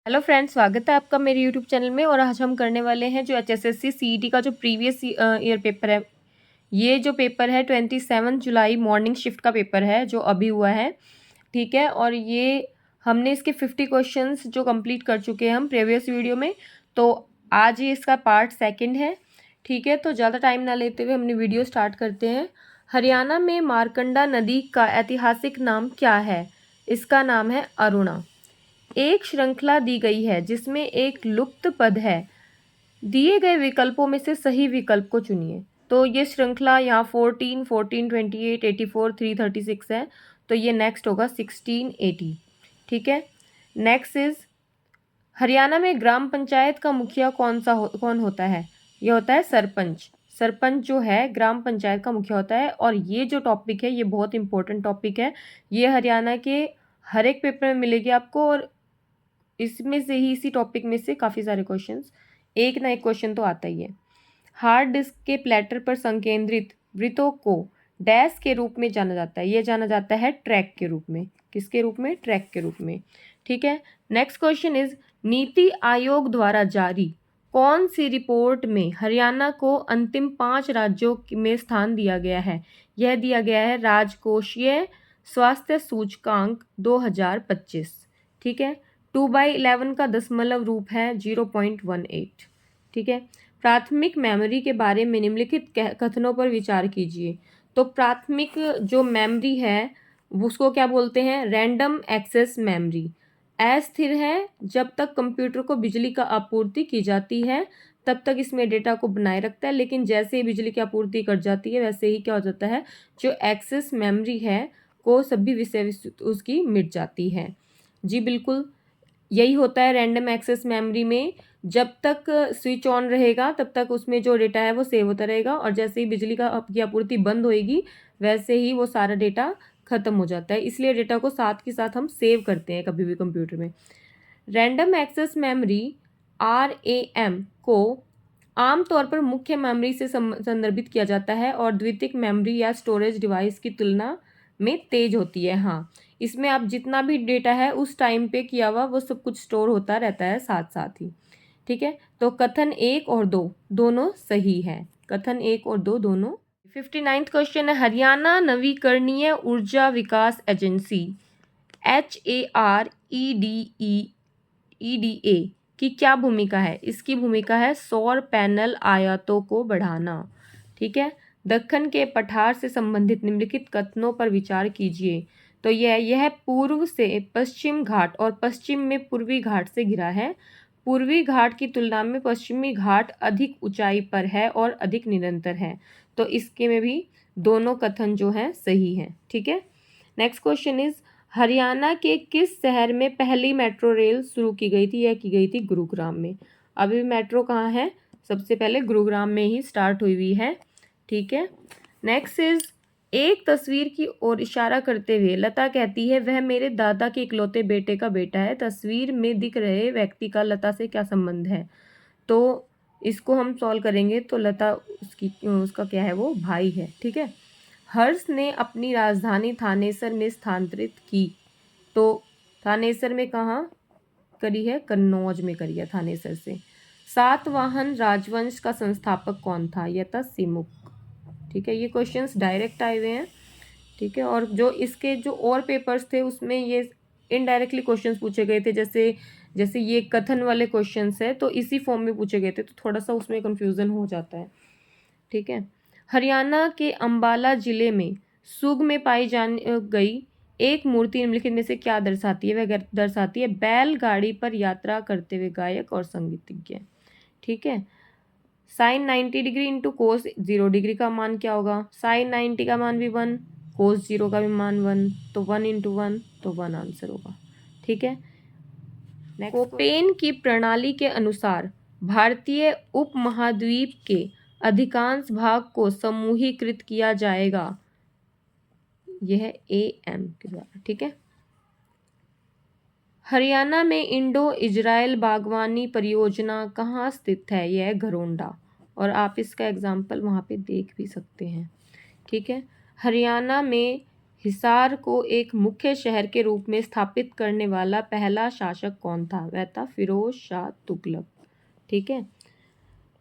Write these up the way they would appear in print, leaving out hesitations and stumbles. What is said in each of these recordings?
Hello friends, स्वागत है आपका मेरे यूट्यूब चैनल में। और आज हम करने वाले हैं जो HSSC CET का जो प्रीवियस ईयर पेपर है। ये जो पेपर है 27 जुलाई मॉर्निंग शिफ्ट का पेपर है जो अभी हुआ है, ठीक है। और ये हमने इसके 50 क्वेश्चंस जो कंप्लीट कर चुके हैं हम प्रीवियस वीडियो में। तो आज ये इसका पार्ट सेकंड है, ठीक है। तो ज़्यादा टाइम ना लेते हुए हमने वीडियो स्टार्ट करते हैं। हरियाणा में मारकंडा नदी का ऐतिहासिक नाम क्या है? इसका नाम है अरुणा। एक श्रृंखला दी गई है जिसमें एक लुप्त पद है। दिए गए विकल्पों में से सही विकल्प को चुनिए। तो ये श्रृंखला यहाँ 14, 14, 28, 84, 336 है। तो ये नेक्स्ट होगा 1680, ठीक है। नेक्स्ट इज हरियाणा में ग्राम पंचायत का मुखिया कौन होता है? ये होता है सरपंच। सरपंच जो है ग्राम पंचायत का मुखिया होता है। और ये जो टॉपिक है ये बहुत इंपॉर्टेंट टॉपिक है। ये हरियाणा के हर एक पेपर में मिलेगी आपको। और इसमें से ही, इसी टॉपिक में से काफ़ी सारे क्वेश्चंस, एक ना एक क्वेश्चन तो आता ही है। हार्ड डिस्क के प्लेटर पर संकेंद्रित वृत्तों को डैश के रूप में जाना जाता है। ये जाना जाता है ट्रैक के रूप में। किसके रूप में? ट्रैक के रूप में, ठीक है। Next question is NITI Aayog द्वारा जारी कौन सी रिपोर्ट में हरियाणा को अंतिम 5 राज्यों में स्थान दिया गया है? यह दिया गया है राजकोषीय स्वास्थ्य सूचकांक 2025, ठीक है। 2/11 का दशमलव रूप है 0.18, ठीक है। प्राथमिक मेमोरी के बारे में निम्नलिखित कथनों पर विचार कीजिए। तो प्राथमिक जो मेमोरी है उसको क्या बोलते हैं? Random access memory. अस्थिर है। जब तक कंप्यूटर को बिजली का आपूर्ति की जाती है तब तक इसमें डेटा को बनाए रखता है, लेकिन जैसे ही बिजली की आपूर्ति कट जाती है वैसे ही क्या हो जाता है, जो एक्सेस मेमोरी है को सभी विषय उसकी मिट जाती है। जी बिल्कुल, यही होता है रैंडम एक्सेस मेमोरी में। जब तक स्विच ऑन रहेगा तब तक उसमें जो डेटा है वो सेव होता रहेगा, और जैसे ही बिजली की आपूर्ति बंद होएगी वैसे ही वो सारा डेटा खत्म हो जाता है। इसलिए डेटा को साथ के साथ हम सेव करते हैं कभी भी कंप्यूटर में। रैंडम एक्सेस मेमोरी RAM को आमतौर पर मुख्य मेमोरी से संदर्भित किया जाता है और द्वितीयक मेमोरी या स्टोरेज डिवाइस की तुलना में तेज होती है। हाँ, इसमें आप जितना भी डेटा है उस टाइम पे किया हुआ वो सब कुछ स्टोर होता रहता है साथ साथ ही, ठीक है। तो कथन 1 और 2 दोनों सही है। कथन 1 और 2 दोनों। 59वां क्वेश्चन है हरियाणा नवीकरणीय ऊर्जा विकास एजेंसी HAREDA की क्या भूमिका है? इसकी भूमिका है सौर पैनल आयातों को बढ़ाना, ठीक है। दक्कन के पठार से संबंधित निम्नलिखित कथनों पर विचार कीजिए। तो यह पूर्व से पश्चिम घाट और पश्चिम में पूर्वी घाट से घिरा है। पूर्वी घाट की तुलना में पश्चिमी घाट अधिक ऊंचाई पर है और अधिक निरंतर है। तो इसके में भी दोनों कथन जो हैं सही हैं, ठीक है। नेक्स्ट क्वेश्चन इज हरियाणा के किस शहर में पहली मेट्रो रेल शुरू की गई थी? यह की गई थी गुरुग्राम में। अभी मेट्रो कहाँ है? सबसे पहले गुरुग्राम में ही स्टार्ट हुई है, ठीक है। नेक्स्ट इज एक तस्वीर की ओर इशारा करते हुए लता कहती है वह मेरे दादा के इकलौते बेटे का बेटा है। तस्वीर में दिख रहे व्यक्ति का लता से क्या संबंध है? तो इसको हम सॉल्व करेंगे तो लता उसका क्या है, वो भाई है, ठीक है। हर्ष ने अपनी राजधानी थानेसर में स्थानांतरित की। तो थानेसर में कहाँ करी है? कन्नौज में करी है थानेसर से। सातवाहन राजवंश का संस्थापक कौन था? यह था सिमुक, ठीक है। ये क्वेश्चंस डायरेक्ट आए हुए हैं, ठीक है। और जो इसके जो और पेपर्स थे उसमें ये इनडायरेक्टली क्वेश्चंस पूछे गए थे। जैसे जैसे ये कथन वाले क्वेश्चंस है तो इसी फॉर्म में पूछे गए थे, तो थोड़ा सा उसमें कंफ्यूजन हो जाता है, ठीक है। हरियाणा के अंबाला जिले में सुग में पाई गई एक मूर्ति निम्नलिखित में से क्या दर्शाती है? वह दर्शाती है बैलगाड़ी पर यात्रा करते हुए गायक और संगीतज्ञ, ठीक है। Sine 90 degree into cos 0 degree का मान क्या होगा? साइन 90 का मान भी 1, कोस 0 का भी मान 1, तो 1 इंटू 1 तो 1 आंसर होगा, ठीक है। कोपेन की प्रणाली के अनुसार भारतीय उपमहाद्वीप के अधिकांश भाग को समूहीकृत किया जाएगा, यह AM के द्वारा, ठीक है। हरियाणा में इंडो इजराइल बागवानी परियोजना कहाँ स्थित है? यह घरोंडा, और आप इसका एग्जाम्पल वहाँ पे देख भी सकते हैं, ठीक है। हरियाणा में हिसार को एक मुख्य शहर के रूप में स्थापित करने वाला पहला शासक कौन था? वह था फिरोज शाह तुगलक। ठीक है।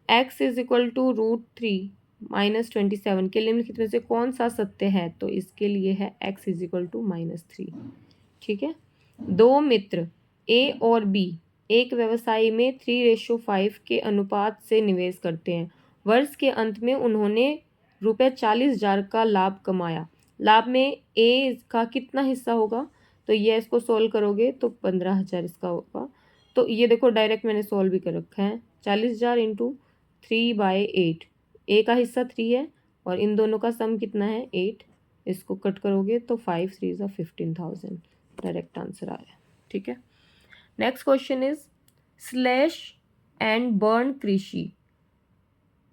x इज इक्वल टू √3 - 27 के निम्नलिखित में से कौन सा सत्य है? तो इसके लिए है x इज इक्वल टू -3। ठीक है। दो मित्र ए और बी एक व्यवसाय में 3:5 के अनुपात से निवेश करते हैं। वर्ष के अंत में उन्होंने ₹40,000 का लाभ कमाया। लाभ में ए का कितना हिस्सा होगा? तो ये इसको सोल्व करोगे तो 15,000 इसका होगा। तो ये देखो डायरेक्ट मैंने सोल्व भी कर रखा है। 40,000 इंटू 3/8, ए का हिस्सा 3 है और इन दोनों का सम कितना है? 8। इसको कट करोगे तो 5 3 15,000 डायरेक्ट आंसर आया। ठीक है। Next question is slash and burn कृषि,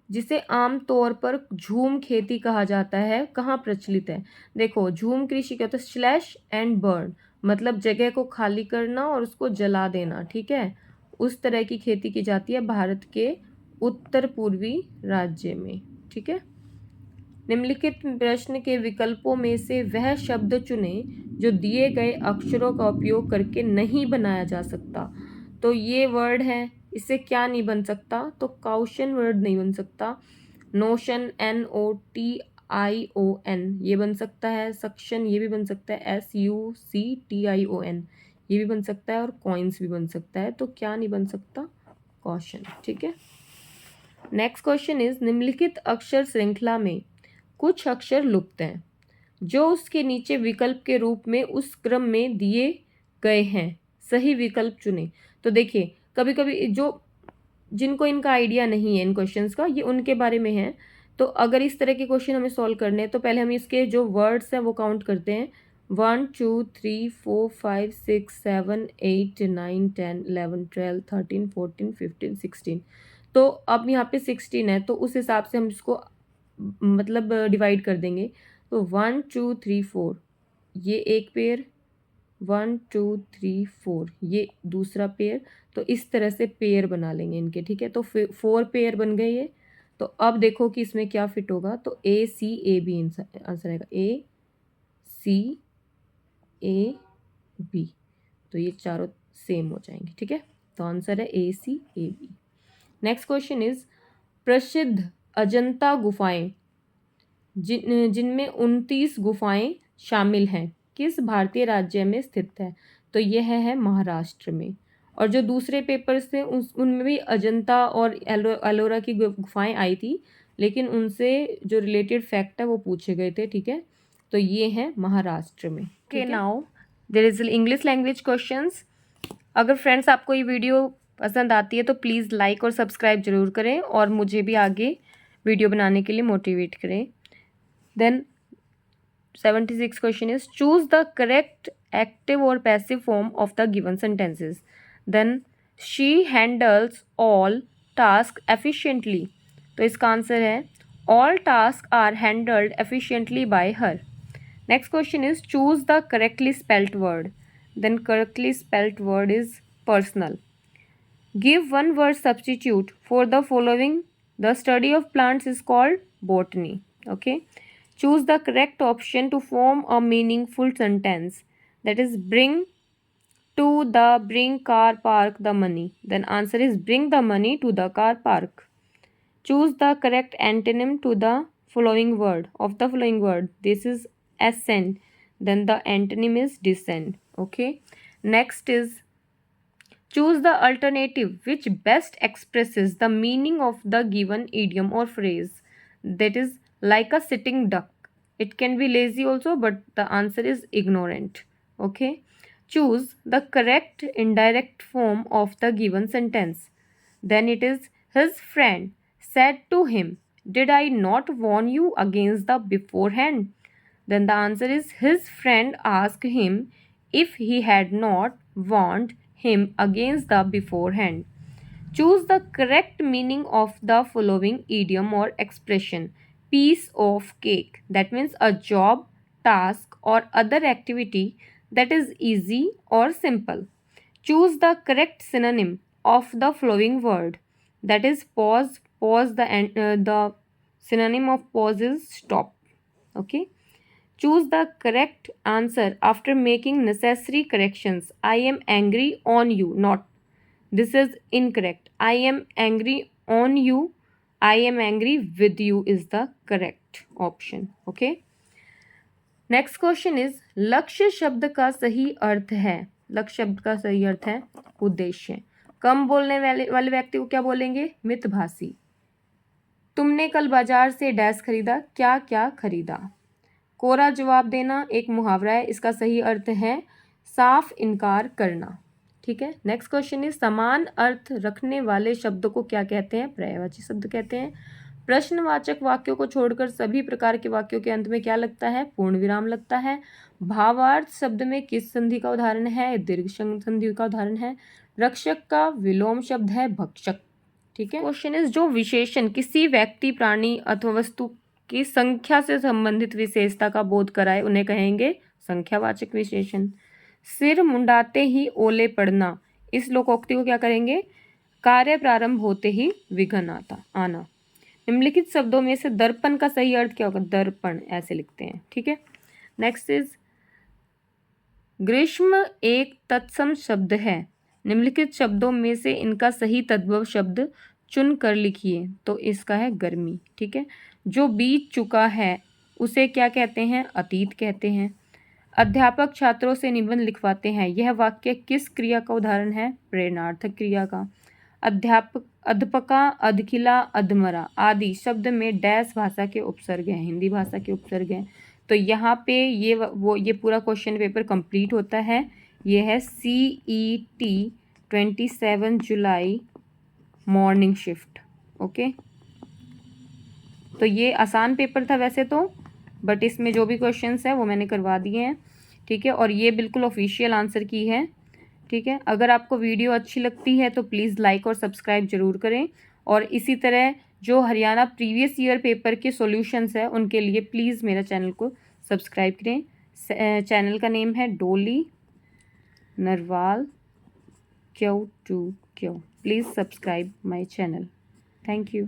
जिसे आमतौर पर झूम खेती कहा जाता है, कहाँ प्रचलित है? देखो झूम कृषि क्या होता है? स्लैश एंड बर्न मतलब जगह को खाली करना और उसको जला देना। ठीक है। उस तरह की खेती की जाती है भारत के उत्तर पूर्वी राज्य में। ठीक है। निम्नलिखित प्रश्न के विकल्पों में से वह शब्द चुने जो दिए गए अक्षरों का उपयोग करके नहीं बनाया जा सकता। तो ये वर्ड है, इससे क्या नहीं बन सकता? तो काउशन वर्ड नहीं बन सकता। नोशन NOTION ये बन सकता है। सक्शन ये भी बन सकता है, SUCTION ये भी बन सकता है और कॉइन्स भी बन सकता है। तो क्या नहीं बन सकता? कॉशन। ठीक है। नेक्स्ट क्वेश्चन इज निम्नलिखित अक्षर श्रृंखला में कुछ अक्षर लुप्त हैं जो उसके नीचे विकल्प के रूप में उस क्रम में दिए गए हैं। सही विकल्प चुने। तो देखिए कभी कभी जो जिनको इनका आइडिया नहीं है इन क्वेश्चंस का, ये उनके बारे में है। तो अगर इस तरह के क्वेश्चन हमें सॉल्व करने हैं तो पहले हम इसके जो वर्ड्स हैं वो काउंट करते हैं। 1 2 3 4 5 6 7 8 9 10 11 12 13 14 15 16। तो अब यहाँ पे 16 है तो उस हिसाब से हम इसको मतलब डिवाइड कर देंगे। तो 1 2 3 4 ये एक पेयर, 1 2 3 4 ये दूसरा पेयर। तो इस तरह से पेयर बना लेंगे इनके। ठीक है। तो 4 पेयर बन गए ये। तो अब देखो कि इसमें क्या फिट होगा। तो ACAB आंसर आएगा, ACAB। तो ये चारों सेम हो जाएंगे। ठीक है। तो आंसर है ACAB। नेक्स्ट क्वेश्चन इज प्रसिद्ध अजंता गुफाएं जिनमें 29 गुफाएं शामिल हैं किस भारतीय राज्य में स्थित है? तो यह है महाराष्ट्र में। और जो दूसरे पेपर्स थे उनमें भी अजंता और एलोरा की गुफाएं आई थी, लेकिन उनसे जो रिलेटेड फैक्ट है वो पूछे गए थे। ठीक है। तो ये है महाराष्ट्र में। Okay, now there is English language questions. अगर फ्रेंड्स आपको ये वीडियो पसंद आती है तो प्लीज़ लाइक और सब्सक्राइब जरूर करें और मुझे भी आगे वीडियो बनाने के लिए मोटिवेट करें। Then 76 question is choose the correct active or passive form of the given sentences. Then she handles all tasks efficiently. तो इसका आंसर है all tasks are handled efficiently by her. Next question is choose the correctly spelt word. Then correctly spelt word is personal. Give one word substitute for the following. The study of plants is called botany. Okay. Choose the correct option to form a meaningful sentence. That is bring car park the money. Then answer is bring the money to the car park. Choose the correct antonym to the following word. Of the following word, this is ascend. Then the antonym is descend. Okay. Next is choose the alternative which best expresses the meaning of the given idiom or phrase. That is like a sitting duck. It can be lazy also, but the answer is ignorant. Okay. Choose the correct indirect form of the given sentence. Then it is his friend said to him, did I not warn you against the beforehand? Then the answer is his friend asked him if he had not warned him against the beforehand. Choose the correct meaning of the following idiom or expression. Piece of cake. That means a job, task or other activity that is easy or simple. Choose the correct synonym of the following word. That is pause. The synonym of pause is stop. Okay. Choose the correct answer after making necessary corrections. I am angry on you, not, this is incorrect. I am angry on you, I am angry with you is the correct option. Okay, next question is लक्ष्य शब्द का सही अर्थ है। लक्ष्य शब्द का सही अर्थ है उद्देश्य। कम बोलने वाले व्यक्ति को क्या बोलेंगे? मितभाषी। तुमने कल बाजार से डैश खरीदा, क्या क्या खरीदा। कोरा जवाब देना एक मुहावरा है, इसका सही अर्थ है साफ इनकार करना। ठीक है, नेक्स्ट क्वेश्चन इज समान अर्थ रखने वाले शब्दों को क्या कहते हैं? पर्यायवाची शब्द कहते हैं। प्रश्नवाचक वाक्यों को छोड़कर सभी प्रकार के वाक्यों के अंत में क्या लगता है? पूर्ण विराम लगता है। भावार्थ शब्द में किस संधि का उदाहरण है? दीर्घ संधि का उदाहरण है। रक्षक का विलोम शब्द है भक्षक। ठीक है, क्वेश्चन इज जो विशेषण किसी व्यक्ति, प्राणी अथवा वस्तु की संख्या से संबंधित विशेषता का बोध कराए उन्हें कहेंगे संख्यावाचक विशेषण। सिर मुंडाते ही ओले पड़ना, इस लोकोक्ति को क्या करेंगे? कार्य प्रारंभ होते ही विघ्न आना। निम्नलिखित शब्दों में से दर्पण का सही अर्थ क्या होगा? दर्पण, ऐसे लिखते हैं। ठीक है, नेक्स्ट इज ग्रीष्म एक तत्सम शब्द है। निम्नलिखित शब्दों में से इनका सही तद्भव शब्द चुन कर लिखिए। तो इसका है गर्मी। ठीक है, जो बीत चुका है उसे क्या कहते हैं? अतीत कहते हैं। अध्यापक छात्रों से निबंध लिखवाते हैं, यह वाक्य किस क्रिया का उदाहरण है? प्रेरणार्थक क्रिया का। अध्यापक, अध्यापका, अधखिला, अधमरा आदि शब्द में डैश भाषा के उपसर्ग हैं, हिंदी भाषा के उपसर्ग हैं। तो यहाँ पे ये पूरा क्वेश्चन पेपर कंप्लीट होता है। ये है CET 27 जुलाई मॉर्निंग शिफ्ट। ओके, तो ये आसान पेपर था वैसे तो, बट इसमें जो भी क्वेश्चंस है वो मैंने करवा दिए हैं। ठीक है, और ये बिल्कुल ऑफिशियल आंसर की है। ठीक है, अगर आपको वीडियो अच्छी लगती है तो प्लीज़ लाइक और सब्सक्राइब जरूर करें। और इसी तरह जो हरियाणा प्रीवियस ईयर पेपर के सॉल्यूशंस है उनके लिए प्लीज़ मेरा चैनल को सब्सक्राइब करें। चैनल का नेम है डोली Narwal Q2Q। Please subscribe my channel. Thank you.